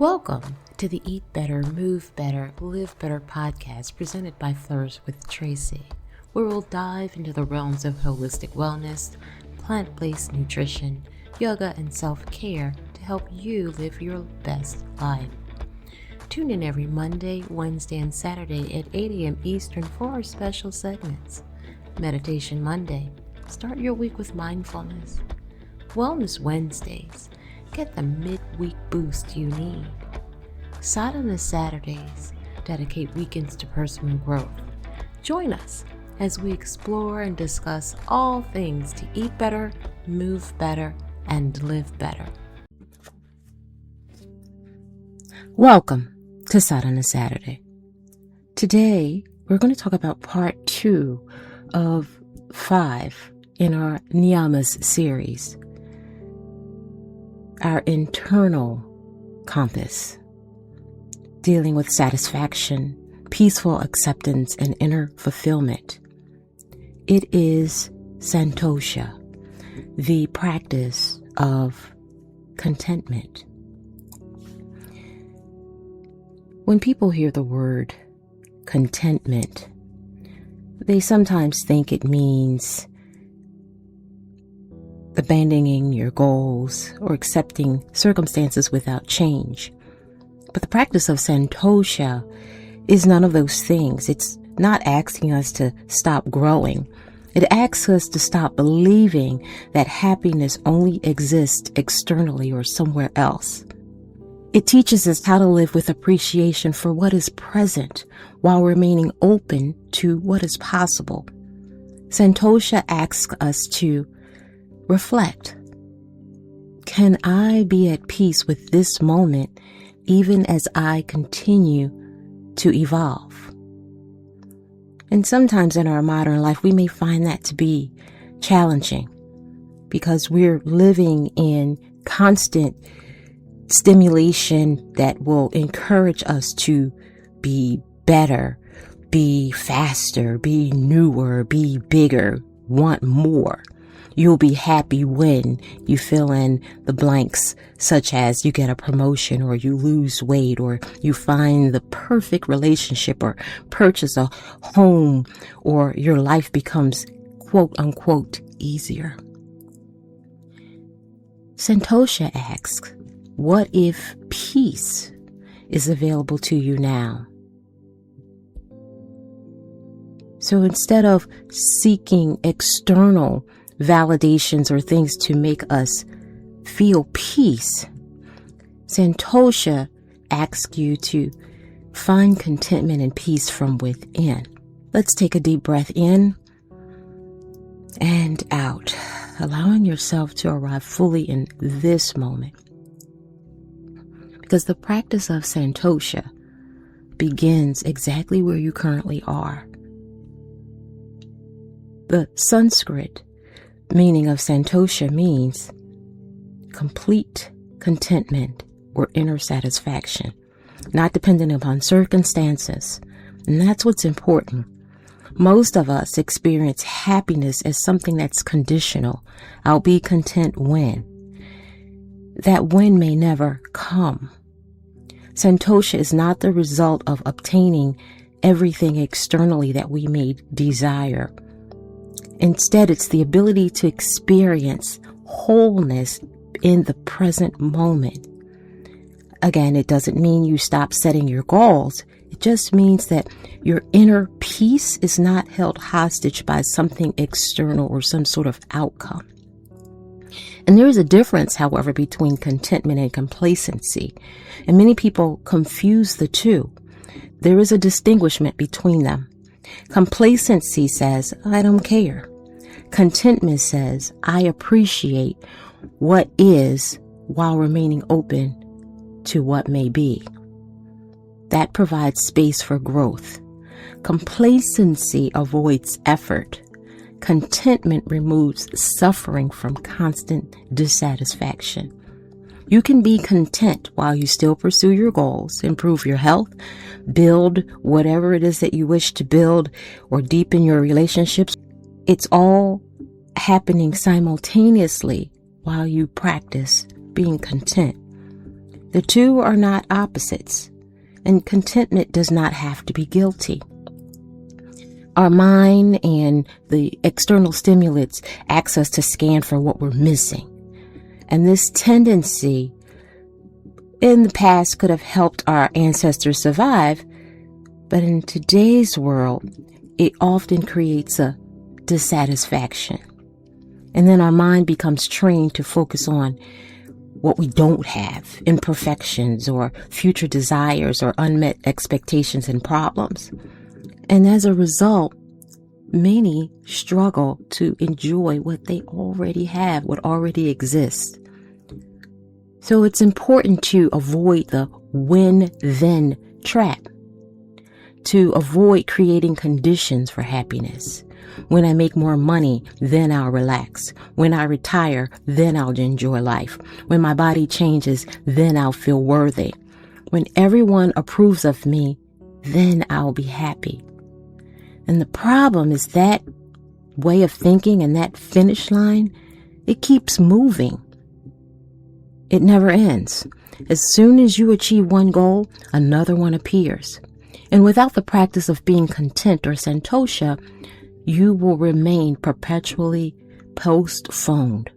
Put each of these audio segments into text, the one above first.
Welcome to the Eat Better, Move Better, Live Better podcast presented by Flourish with Tracy, where we'll dive into the realms of holistic wellness, plant-based nutrition, yoga, and self-care to help you live your best life. Tune in every Monday, Wednesday, and Saturday at 8 a.m. Eastern for our special segments. Meditation Monday, start your week with mindfulness. Wellness Wednesdays, get the midweek boost you need. Sadhana Saturdays, dedicate weekends to personal growth. Join us as we explore and discuss all things to eat better, move better, and live better. Welcome to Sadhana Saturday. Today, we're going to talk about part 2 of 5 in our Niyamas series, our internal compass, dealing with satisfaction, peaceful acceptance, and inner fulfillment. It is Santosha, the practice of contentment. When people hear the word contentment, they sometimes think it means abandoning your goals or accepting circumstances without change. But the practice of Santosha is none of those things. It's not asking us to stop growing. It asks us to stop believing that happiness only exists externally or somewhere else. It teaches us how to live with appreciation for what is present while remaining open to what is possible. Santosha asks us to reflect. Can I be at peace with this moment even as I continue to evolve? And sometimes in our modern life, we may find that to be challenging because we're living in constant stimulation that will encourage us to be better, be faster, be newer, be bigger, want more. You'll be happy when you fill in the blanks, such as you get a promotion or you lose weight or you find the perfect relationship or purchase a home or your life becomes quote unquote easier. Santosha asks, what if peace is available to you now? So instead of seeking external validations or things to make us feel peace, Santosha asks you to find contentment and peace from within. Let's take a deep breath in and out, allowing yourself to arrive fully in this moment. Because the practice of Santosha begins exactly where you currently are. The Sanskrit meaning of Santosha means complete contentment or inner satisfaction, not dependent upon circumstances. And that's what's important. Most of us experience happiness as something that's conditional. I'll be content when. That when may never come. Santosha is not the result of obtaining everything externally that we may desire. Instead, it's the ability to experience wholeness in the present moment. Again, it doesn't mean you stop setting your goals. It just means that your inner peace is not held hostage by something external or some sort of outcome. And there is a difference, however, between contentment and complacency. And many people confuse the two. There is a distinguishment between them. Complacency says, I don't care. Contentment says, I appreciate what is while remaining open to what may be. That provides space for growth. Complacency avoids effort. Contentment removes suffering from constant dissatisfaction. You can be content while you still pursue your goals, improve your health, build whatever it is that you wish to build, or deepen your relationships. It's all happening simultaneously while you practice being content. The two are not opposites, and contentment does not have to be guilty. Our mind and the external stimulants ask us to scan for what we're missing. And this tendency in the past could have helped our ancestors survive, but in today's world, it often creates a dissatisfaction. And then our mind becomes trained to focus on what we don't have, imperfections or future desires or unmet expectations and problems. And as a result, many struggle to enjoy what they already have, what already exists. So it's important to avoid the when-then trap, to avoid creating conditions for happiness. When I make more money, then I'll relax. When I retire, then I'll enjoy life. When my body changes, then I'll feel worthy. When everyone approves of me, then I'll be happy. And the problem is that way of thinking and that finish line, it keeps moving. It never ends. As soon as you achieve one goal, another one appears. And without the practice of being content or Santosha, you will remain perpetually postponed.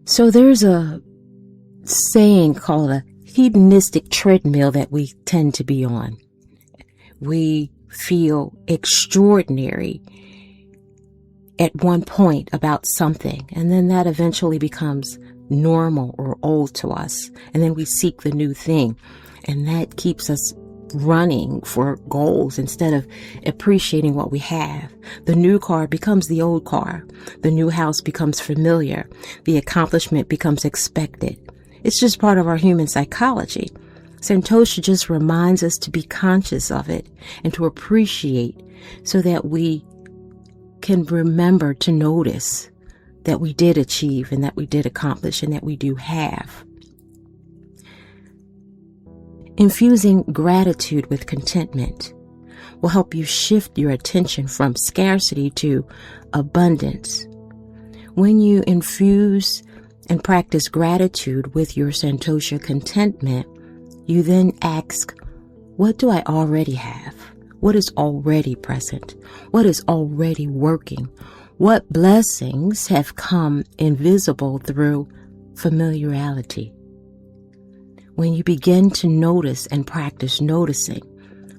So there's a saying called a hedonistic treadmill that we tend to be on. We feel extraordinary at one point about something, and then that eventually becomes normal or old to us, and then we seek the new thing, and that keeps us running for goals instead of appreciating what we have. The new car becomes the old car. The new house becomes familiar. The accomplishment becomes expected. It's just part of our human psychology. Santosha just reminds us to be conscious of it and to appreciate so that we can remember to notice that we did achieve and that we did accomplish and that we do have. Infusing gratitude with contentment will help you shift your attention from scarcity to abundance. When you infuse and practice gratitude with your Santosha contentment, you then ask, what do I already have? What is already present? What is already working? What blessings have come invisible through familiarity? When you begin to notice and practice noticing,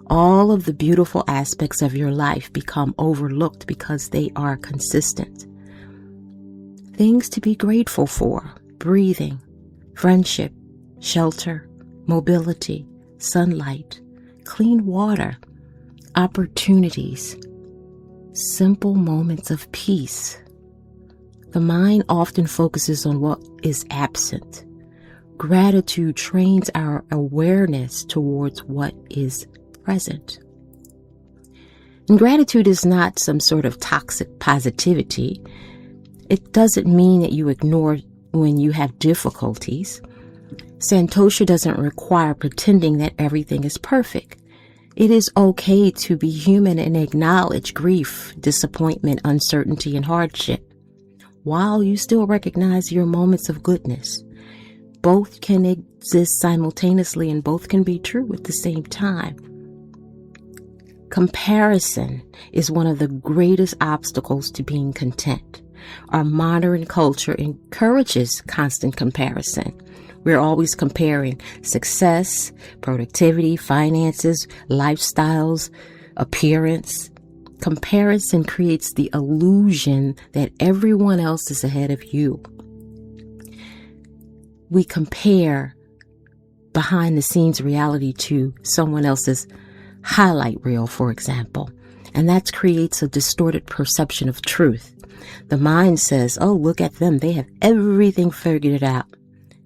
all of the beautiful aspects of your life become overlooked because they are consistent. Things to be grateful for: breathing, friendship, shelter, mobility, sunlight, clean water, opportunities, simple moments of peace. The mind often focuses on what is absent. Gratitude trains our awareness towards what is present. And gratitude is not some sort of toxic positivity. It doesn't mean that you ignore when you have difficulties. Santosha doesn't require pretending that everything is perfect. It is okay to be human and acknowledge grief, disappointment, uncertainty, and hardship, while you still recognize your moments of goodness. Both can exist simultaneously and both can be true at the same time. Comparison is one of the greatest obstacles to being content. Our modern culture encourages constant comparison. We're always comparing success, productivity, finances, lifestyles, appearance. Comparison creates the illusion that everyone else is ahead of you. We compare behind the scenes reality to someone else's highlight reel, for example, and that creates a distorted perception of truth. The mind says, oh, look at them. They have everything figured out.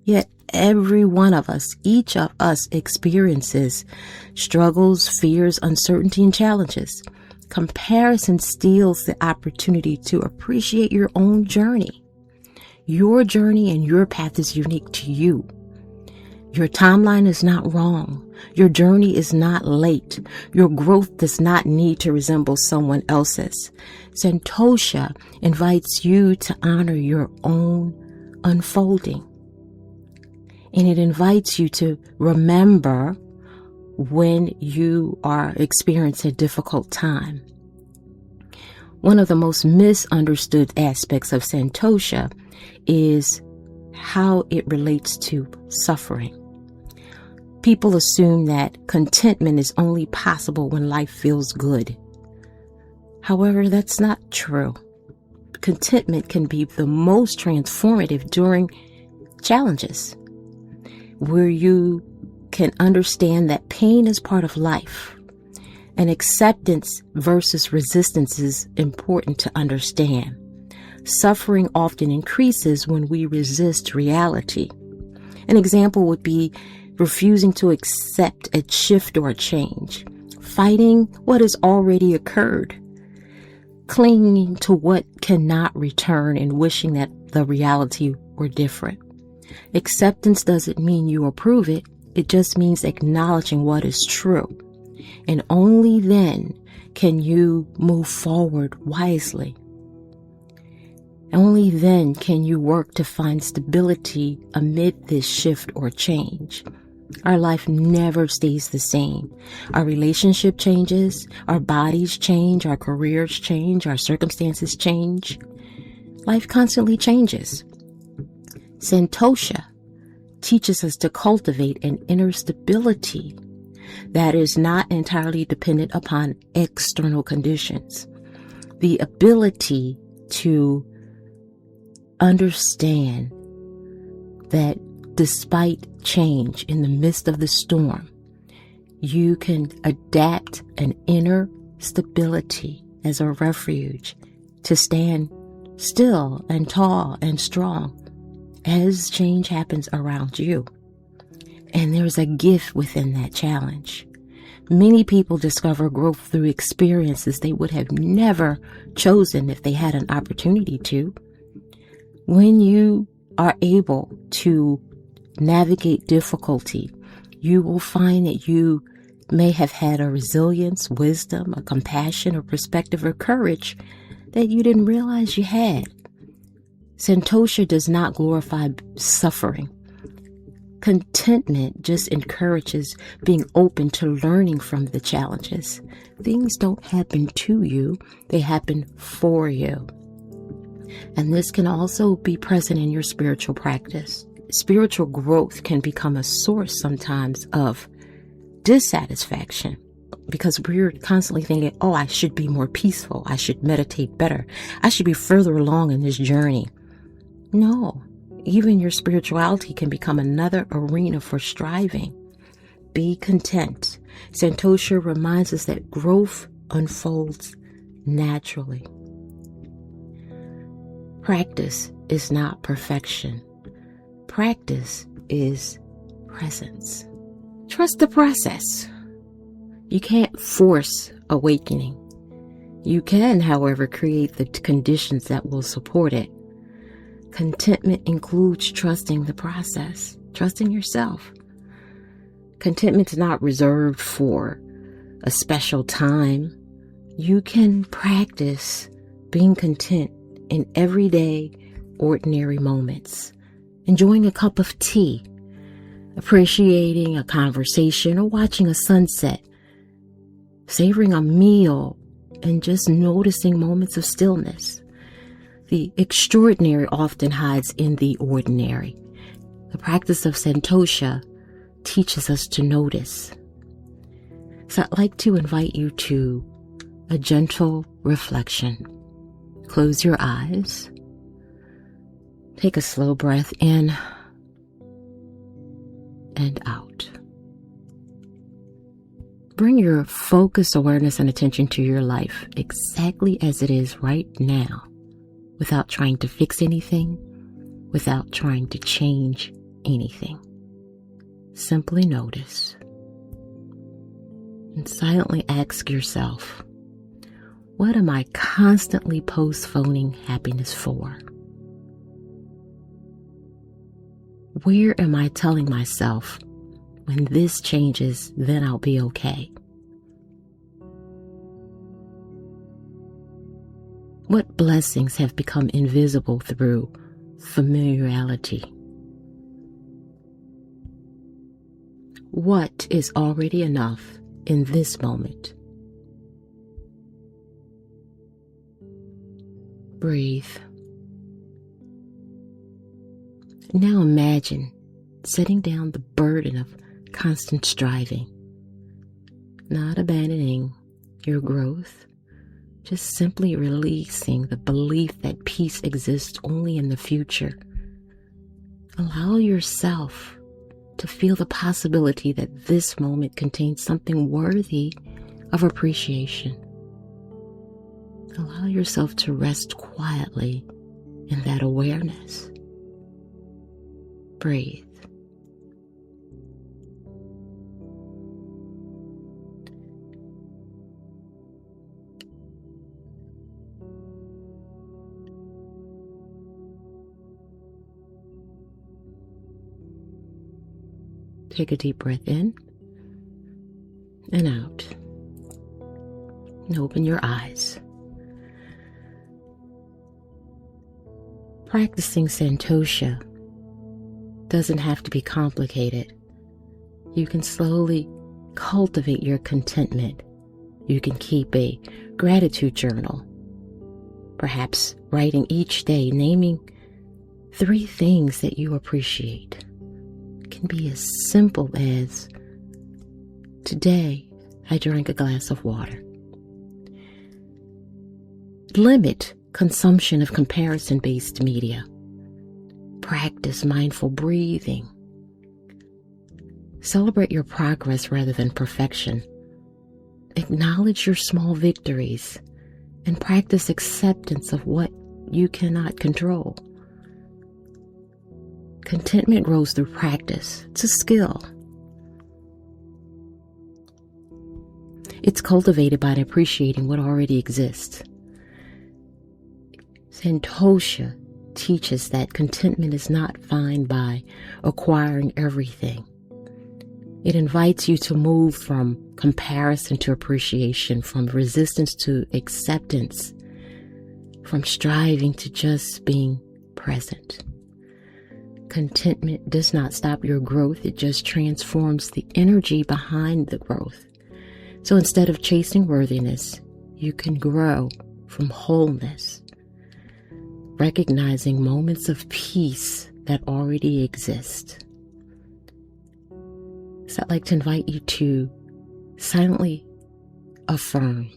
Yet every one of us, each of us experiences struggles, fears, uncertainty, and challenges. Comparison steals the opportunity to appreciate your own journey. Your journey and your path is unique to you. Your timeline is not wrong. Your journey is not late. Your growth does not need to resemble someone else's. Santosha invites you to honor your own unfolding. And it invites you to remember when you are experiencing a difficult time. One of the most misunderstood aspects of Santosha is how it relates to suffering. People assume that contentment is only possible when life feels good. However, that's not true. Contentment can be the most transformative during challenges, where you can understand that pain is part of life, and acceptance versus resistance is important to understand. Suffering often increases when we resist reality. An example would be refusing to accept a shift or a change, fighting what has already occurred, clinging to what cannot return and wishing that the reality were different. Acceptance doesn't mean you approve it. It just means acknowledging what is true. And only then can you move forward wisely. Only then can you work to find stability amid this shift or change. Our life never stays the same. Our relationship changes, our bodies change, our careers change, our circumstances change. Life constantly changes. Santosha teaches us to cultivate an inner stability that is not entirely dependent upon external conditions. The ability to understand that despite change in the midst of the storm, you can adapt an inner stability as a refuge to stand still and tall and strong as change happens around you. And there's a gift within that challenge. Many people discover growth through experiences they would have never chosen if they had an opportunity to. When you are able to navigate difficulty, you will find that you may have had a resilience, wisdom, a compassion, or perspective, or courage that you didn't realize you had. Santosha does not glorify suffering. Contentment just encourages being open to learning from the challenges. Things don't happen to you, they happen for you. And this can also be present in your spiritual practice. Spiritual growth can become a source sometimes of dissatisfaction because we're constantly thinking, oh, I should be more peaceful. I should meditate better. I should be further along in this journey. No, even your spirituality can become another arena for striving. Be content. Santosha reminds us that growth unfolds naturally. Practice is not perfection. Practice is presence. Trust the process. You can't force awakening. You can, however, create the conditions that will support it. Contentment includes trusting the process, trusting yourself. Contentment is not reserved for a special time. You can practice being content in everyday, ordinary moments. Enjoying a cup of tea, appreciating a conversation, or watching a sunset, savoring a meal, and just noticing moments of stillness. The extraordinary often hides in the ordinary. The practice of Santosha teaches us to notice. So I'd like to invite you to a gentle reflection. Close your eyes. Take a slow breath in and out. Bring your focused awareness and attention to your life exactly as it is right now, without trying to fix anything, without trying to change anything. Simply notice and silently ask yourself, what am I constantly postponing happiness for? Where am I telling myself, when this changes, then I'll be okay? What blessings have become invisible through familiarity? What is already enough in this moment? Breathe. Now imagine setting down the burden of constant striving, not abandoning your growth, just simply releasing the belief that peace exists only in the future. Allow yourself to feel the possibility that this moment contains something worthy of appreciation. Allow yourself to rest quietly in that awareness. Breathe. Take a deep breath in and out. And open your eyes. Practicing Santosha doesn't have to be complicated. You can slowly cultivate your contentment. You can keep a gratitude journal, perhaps writing each day, naming 3 things that you appreciate. It can be as simple as, today I drank a glass of water. Limit consumption of comparison-based media. Practice mindful breathing. Celebrate your progress rather than perfection. Acknowledge your small victories and practice acceptance of what you cannot control. Contentment grows through practice. It's a skill. It's cultivated by appreciating what already exists. Santosha teaches that contentment is not found by acquiring everything. It invites you to move from comparison to appreciation, from resistance to acceptance, from striving to just being present. Contentment does not stop your growth, it just transforms the energy behind the growth. So instead of chasing worthiness, you can grow from wholeness, recognizing moments of peace that already exist. So I'd like to invite you to silently affirm,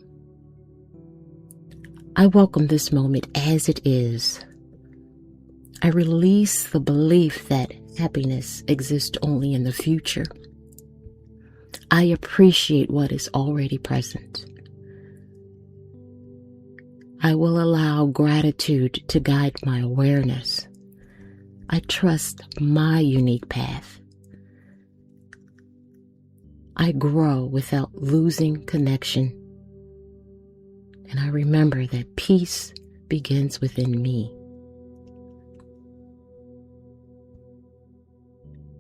I welcome this moment as it is. I release the belief that happiness exists only in the future. I appreciate what is already present. I will allow gratitude to guide my awareness. I trust my unique path. I grow without losing connection. And I remember that peace begins within me.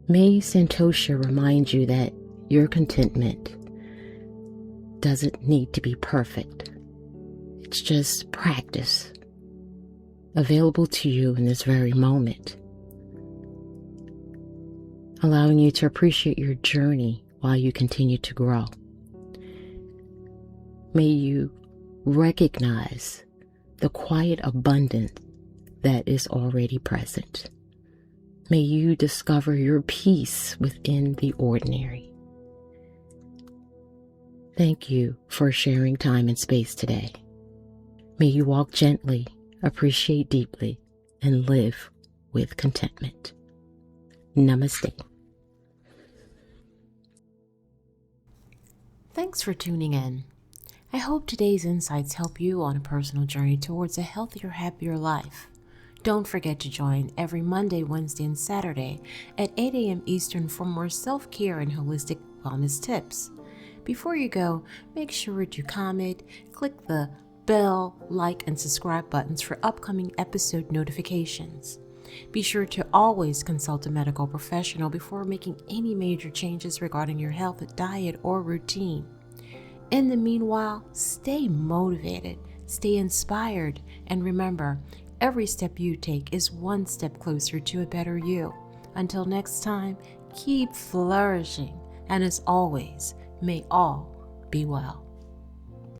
May Santosha remind you that your contentment doesn't need to be perfect. It's just practice available to you in this very moment, allowing you to appreciate your journey while you continue to grow. May you recognize the quiet abundance that is already present. May you discover your peace within the ordinary. Thank you for sharing time and space today. May you walk gently, appreciate deeply, and live with contentment. Namaste. Thanks for tuning in. I hope today's insights help you on a personal journey towards a healthier, happier life. Don't forget to join every Monday, Wednesday, and Saturday at 8 a.m. Eastern for more self-care and holistic wellness tips. Before you go, make sure to comment, click the bell, like, and subscribe buttons for upcoming episode notifications. Be sure to always consult a medical professional before making any major changes regarding your health, diet, or routine. In the meanwhile, stay motivated, stay inspired, and remember, every step you take is one step closer to a better you. Until next time, keep flourishing. And as always, may all be well.